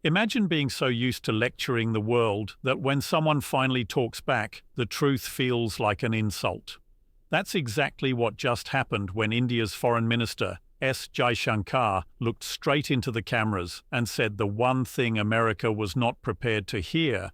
Imagine being so used to lecturing the world that when someone finally talks back, the truth feels like an insult. That's exactly what just happened when India's Foreign Minister, Jaishankar, looked straight into the cameras and said the one thing America was not prepared to hear: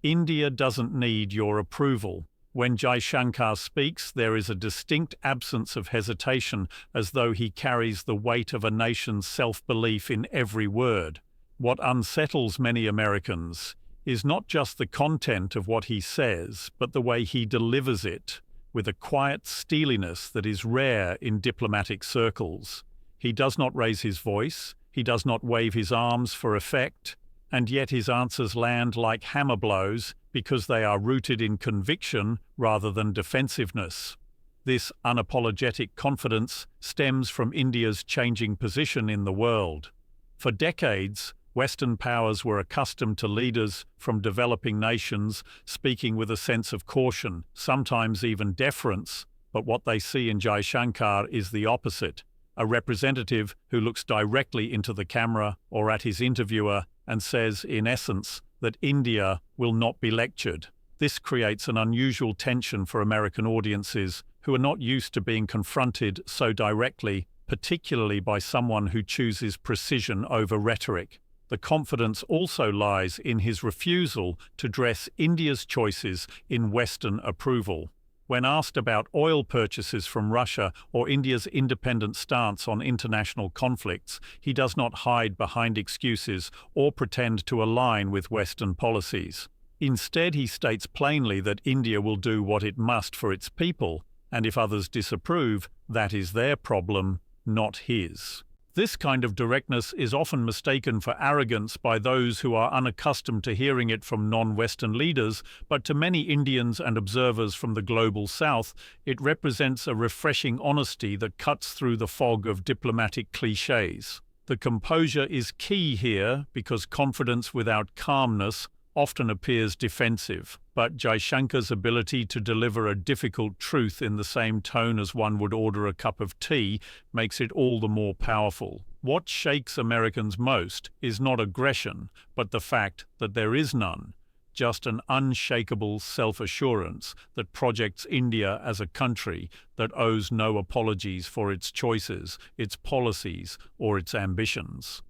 India doesn't need your approval. When Jaishankar speaks, there is a distinct absence of hesitation, as though he carries the weight of a nation's self-belief in every word. What unsettles many Americans is not just the content of what he says, but the way he delivers it, with a quiet steeliness that is rare in diplomatic circles. He does not raise his voice, he does not wave his arms for effect, and yet his answers land like hammer blows because they are rooted in conviction rather than defensiveness. This unapologetic confidence stems from India's changing position in the world. For decades, Western powers were accustomed to leaders from developing nations speaking with a sense of caution, sometimes even deference, but what they see in Jaishankar is the opposite: a representative who looks directly into the camera or at his interviewer and says, in essence, that India will not be lectured. This creates an unusual tension for American audiences who are not used to being confronted so directly, particularly by someone who chooses precision over rhetoric. The confidence also lies in his refusal to dress India's choices in Western approval. When asked about oil purchases from Russia or India's independent stance on international conflicts, he does not hide behind excuses or pretend to align with Western policies. Instead, he states plainly that India will do what it must for its people, and if others disapprove, that is their problem, not his. This kind of directness is often mistaken for arrogance by those who are unaccustomed to hearing it from non-Western leaders, but to many Indians and observers from the global South, it represents a refreshing honesty that cuts through the fog of diplomatic clichés. The composure is key here because confidence without calmness often appears defensive, but Jaishankar's ability to deliver a difficult truth in the same tone as one would order a cup of tea makes it all the more powerful. What shakes Americans most is not aggression, but the fact that there is none, just an unshakable self-assurance that projects India as a country that owes no apologies for its choices, its policies, or its ambitions.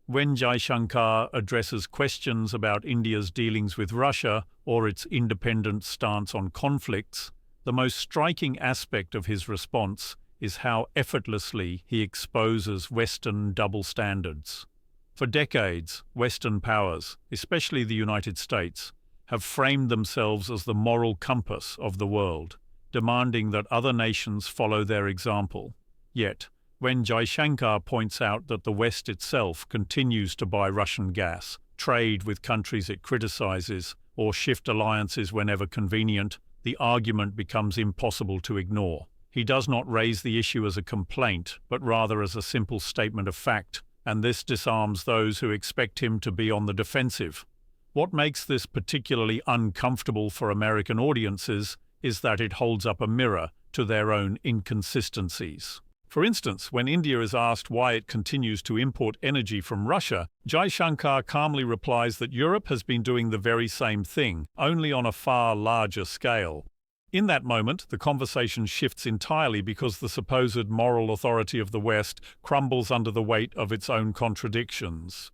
When Jaishankar addresses questions about India's dealings with Russia or its independent stance on conflicts, the most striking aspect of his response is how effortlessly he exposes Western double standards. For decades, Western powers, especially the United States, have framed themselves as the moral compass of the world, demanding that other nations follow their example. Yet, when Jaishankar points out that the West itself continues to buy Russian gas, trade with countries it criticizes, or shift alliances whenever convenient, the argument becomes impossible to ignore. He does not raise the issue as a complaint, but rather as a simple statement of fact, and this disarms those who expect him to be on the defensive. What makes this particularly uncomfortable for American audiences is that it holds up a mirror to their own inconsistencies. For instance, when India is asked why it continues to import energy from Russia, Jaishankar calmly replies that Europe has been doing the very same thing, only on a far larger scale. In that moment, the conversation shifts entirely because the supposed moral authority of the West crumbles under the weight of its own contradictions.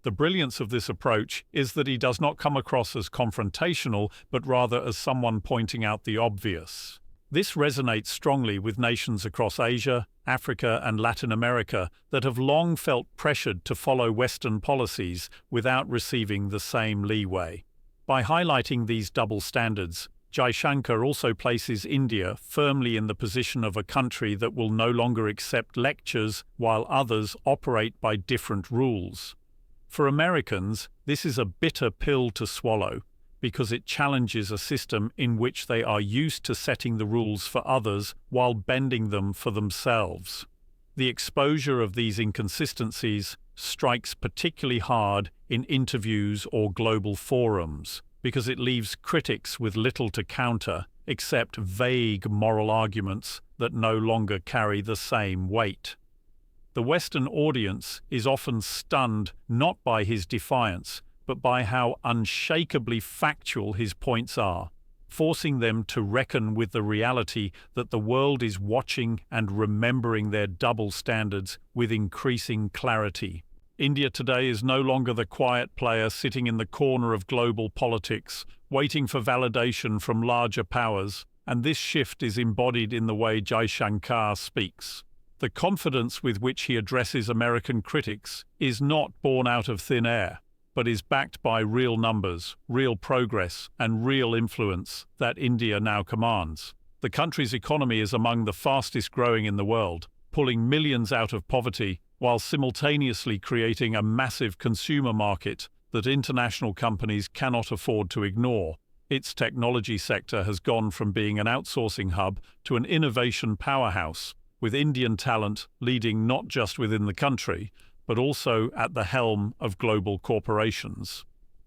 The brilliance of this approach is that he does not come across as confrontational, but rather as someone pointing out the obvious. This resonates strongly with nations across Asia, Africa, and Latin America that have long felt pressured to follow Western policies without receiving the same leeway. By highlighting these double standards, Jaishankar also places India firmly in the position of a country that will no longer accept lectures while others operate by different rules. For Americans, this is a bitter pill to swallow, because it challenges a system in which they are used to setting the rules for others while bending them for themselves. The exposure of these inconsistencies strikes particularly hard in interviews or global forums, because it leaves critics with little to counter except vague moral arguments that no longer carry the same weight. The Western audience is often stunned not by his defiance, but by how unshakably factual his points are, forcing them to reckon with the reality that the world is watching and remembering their double standards with increasing clarity. India today is no longer the quiet player sitting in the corner of global politics, waiting for validation from larger powers, and this shift is embodied in the way Jaishankar speaks. The confidence with which he addresses American critics is not born out of thin air, but is backed by real numbers, real progress, and real influence that India now commands. The country's economy is among the fastest growing in the world, pulling millions out of poverty while simultaneously creating a massive consumer market that international companies cannot afford to ignore. Its technology sector has gone from being an outsourcing hub to an innovation powerhouse, with Indian talent leading not just within the country, but also at the helm of global corporations.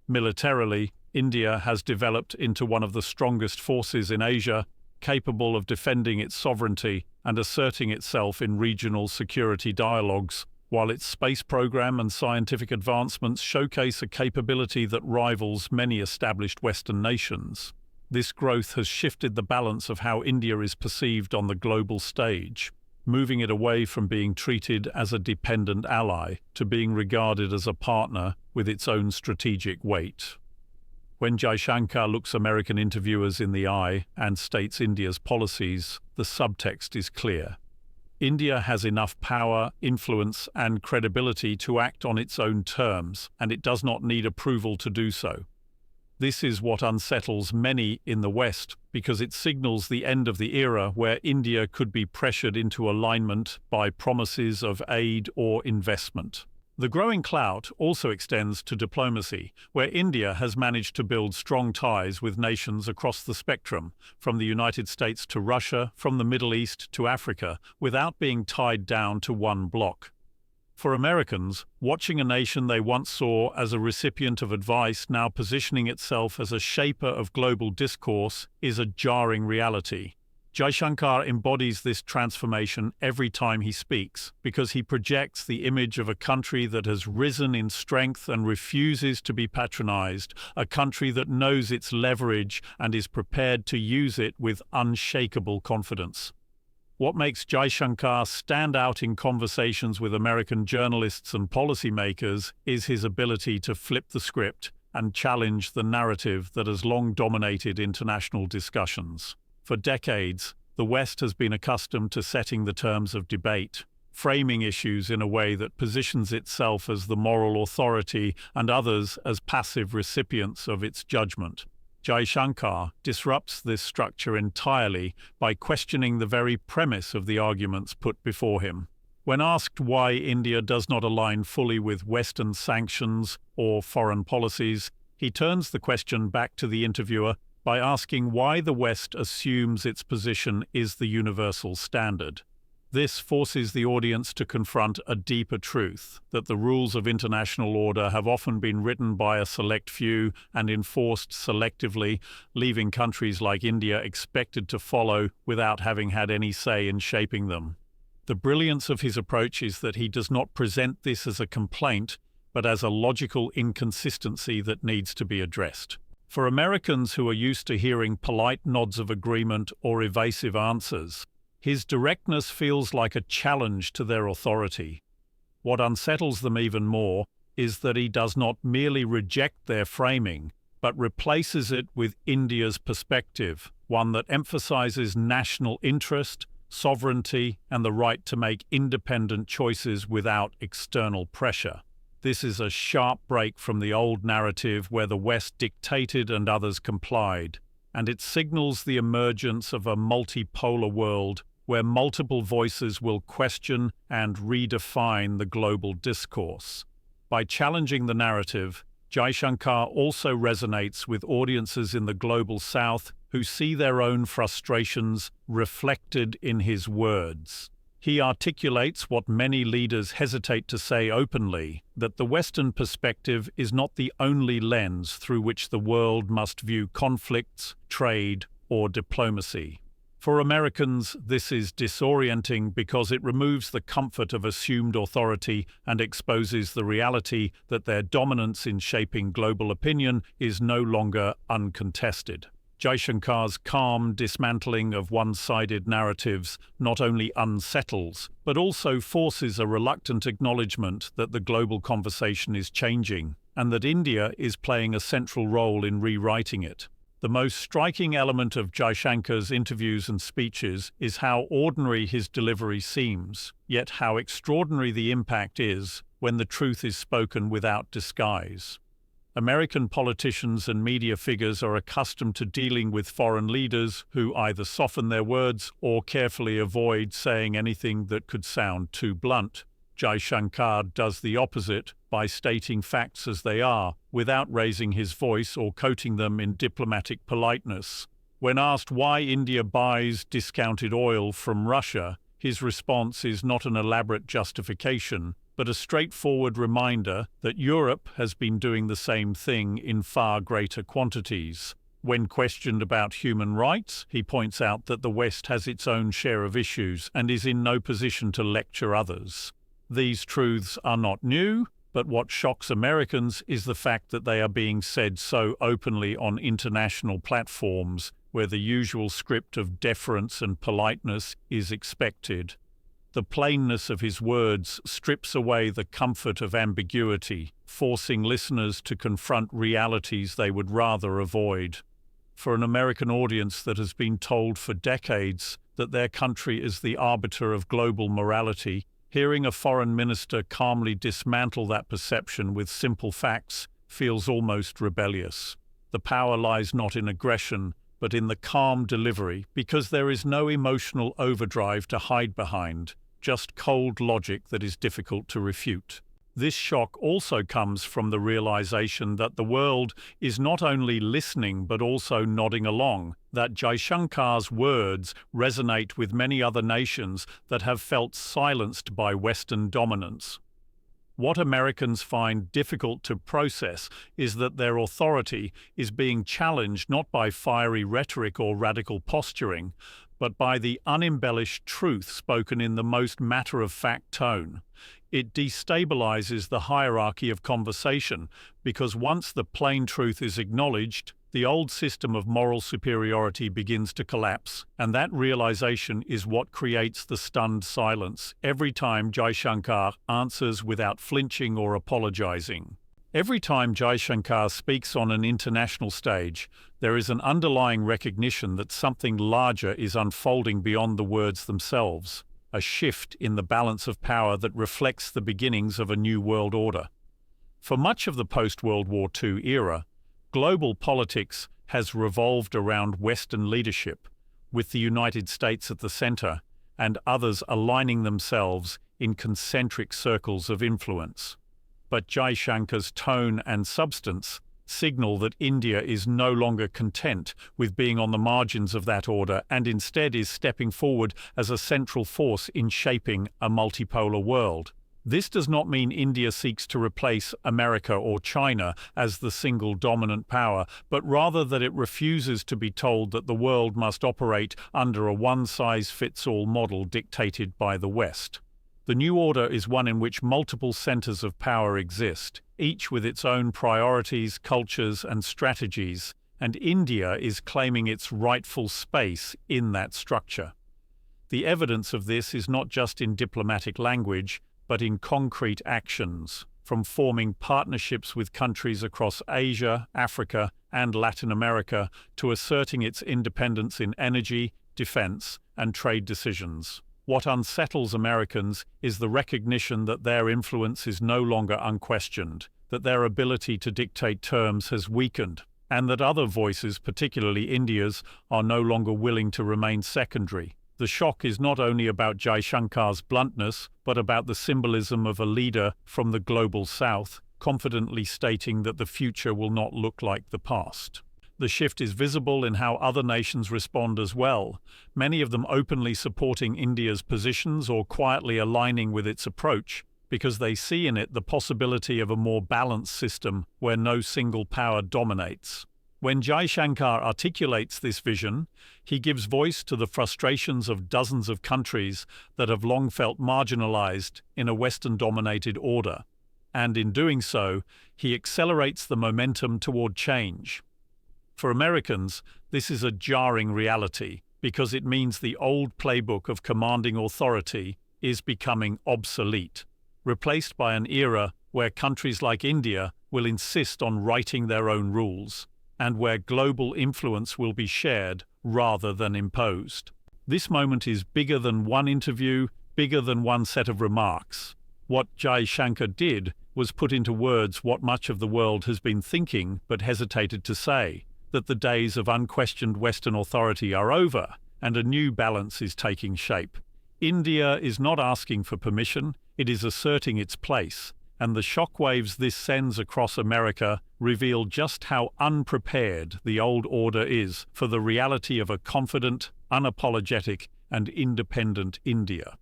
Militarily, India has developed into one of the strongest forces in Asia, capable of defending its sovereignty and asserting itself in regional security dialogues, while its space program and scientific advancements showcase a capability that rivals many established Western nations. This growth has shifted the balance of how India is perceived on the global stage, moving it away from being treated as a dependent ally to being regarded as a partner with its own strategic weight. When Jaishankar looks American interviewers in the eye and states India's policies, the subtext is clear. India has enough power, influence, and credibility to act on its own terms, and it does not need approval to do so. This is what unsettles many in the West, because it signals the end of the era where India could be pressured into alignment by promises of aid or investment. The growing clout also extends to diplomacy, where India has managed to build strong ties with nations across the spectrum, from the United States to Russia, from the Middle East to Africa, without being tied down to one bloc. For Americans, watching a nation they once saw as a recipient of advice now positioning itself as a shaper of global discourse is a jarring reality. Jaishankar embodies this transformation every time he speaks, because he projects the image of a country that has risen in strength and refuses to be patronized, a country that knows its leverage and is prepared to use it with unshakable confidence. What makes Jaishankar stand out in conversations with American journalists and policymakers is his ability to flip the script and challenge the narrative that has long dominated international discussions. For decades, the West has been accustomed to setting the terms of debate, framing issues in a way that positions itself as the moral authority and others as passive recipients of its judgment. Jaishankar disrupts this structure entirely by questioning the very premise of the arguments put before him. When asked why India does not align fully with Western sanctions or foreign policies, he turns the question back to the interviewer by asking why the West assumes its position is the universal standard. This forces the audience to confront a deeper truth, that the rules of international order have often been written by a select few and enforced selectively, leaving countries like India expected to follow without having had any say in shaping them. The brilliance of his approach is that he does not present this as a complaint, but as a logical inconsistency that needs to be addressed. For Americans who are used to hearing polite nods of agreement or evasive answers, his directness feels like a challenge to their authority. What unsettles them even more is that he does not merely reject their framing, but replaces it with India's perspective, one that emphasizes national interest, sovereignty, and the right to make independent choices without external pressure. This is a sharp break from the old narrative where the West dictated and others complied, and it signals the emergence of a multipolar world where multiple voices will question and redefine the global discourse. By challenging the narrative, Jaishankar also resonates with audiences in the global South who see their own frustrations reflected in his words. He articulates what many leaders hesitate to say openly, that the Western perspective is not the only lens through which the world must view conflicts, trade, or diplomacy. For Americans, this is disorienting because it removes the comfort of assumed authority and exposes the reality that their dominance in shaping global opinion is no longer uncontested. Jaishankar's calm dismantling of one-sided narratives not only unsettles, but also forces a reluctant acknowledgement that the global conversation is changing, and that India is playing a central role in rewriting it. The most striking element of Jaishankar's interviews and speeches is how ordinary his delivery seems, yet how extraordinary the impact is when the truth is spoken without disguise. American politicians and media figures are accustomed to dealing with foreign leaders who either soften their words or carefully avoid saying anything that could sound too blunt. Jaishankar does the opposite by stating facts as they are, without raising his voice or coating them in diplomatic politeness. When asked why India buys discounted oil from Russia, his response is not an elaborate justification, but a straightforward reminder that Europe has been doing the same thing in far greater quantities. When questioned about human rights, he points out that the West has its own share of issues and is in no position to lecture others. These truths are not new, but what shocks Americans is the fact that they are being said so openly on international platforms where the usual script of deference and politeness is expected. The plainness of his words strips away the comfort of ambiguity, forcing listeners to confront realities they would rather avoid. For an American audience that has been told for decades that their country is the arbiter of global morality, hearing a foreign minister calmly dismantle that perception with simple facts feels almost rebellious. The power lies not in aggression, but in the calm delivery, because there is no emotional overdrive to hide behind, just cold logic that is difficult to refute. This shock also comes from the realization that the world is not only listening but also nodding along, that Jaishankar's words resonate with many other nations that have felt silenced by Western dominance. What Americans find difficult to process is that their authority is being challenged not by fiery rhetoric or radical posturing, but by the unembellished truth spoken in the most matter-of-fact tone. It destabilizes the hierarchy of conversation, because once the plain truth is acknowledged, the old system of moral superiority begins to collapse, and that realization is what creates the stunned silence every time Jaishankar answers without flinching or apologizing. Every time Jaishankar speaks on an international stage, there is an underlying recognition that something larger is unfolding beyond the words themselves, a shift in the balance of power that reflects the beginnings of a new world order. For much of the post-World War II era, global politics has revolved around Western leadership, with the United States at the center and others aligning themselves in concentric circles of influence. But Jaishankar's tone and substance signal that India is no longer content with being on the margins of that order and instead is stepping forward as a central force in shaping a multipolar world. This does not mean India seeks to replace America or China as the single dominant power, but rather that it refuses to be told that the world must operate under a one-size-fits-all model dictated by the West. The new order is one in which multiple centers of power exist, each with its own priorities, cultures, and strategies, and India is claiming its rightful space in that structure. The evidence of this is not just in diplomatic language, but in concrete actions, from forming partnerships with countries across Asia, Africa, and Latin America to asserting its independence in energy, defense, and trade decisions. What unsettles Americans is the recognition that their influence is no longer unquestioned, that their ability to dictate terms has weakened, and that other voices, particularly India's, are no longer willing to remain secondary. The shock is not only about Jaishankar's bluntness, but about the symbolism of a leader from the global south, confidently stating that the future will not look like the past. The shift is visible in how other nations respond as well, many of them openly supporting India's positions or quietly aligning with its approach, because they see in it the possibility of a more balanced system where no single power dominates. When Jaishankar articulates this vision, he gives voice to the frustrations of dozens of countries that have long felt marginalized in a Western-dominated order, and in doing so, he accelerates the momentum toward change. For Americans, this is a jarring reality because it means the old playbook of commanding authority is becoming obsolete, replaced by an era where countries like India will insist on writing their own rules, and where global influence will be shared rather than imposed. This moment is bigger than one interview, bigger than one set of remarks. What Jaishankar did was put into words what much of the world has been thinking but hesitated to say, that the days of unquestioned Western authority are over and a new balance is taking shape. India is not asking for permission, it is asserting its place, and the shockwaves this sends across America reveal just how unprepared the old order is for the reality of a confident, unapologetic, and independent India.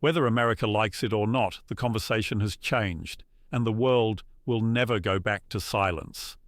Whether America likes it or not, the conversation has changed, and the world will never go back to silence.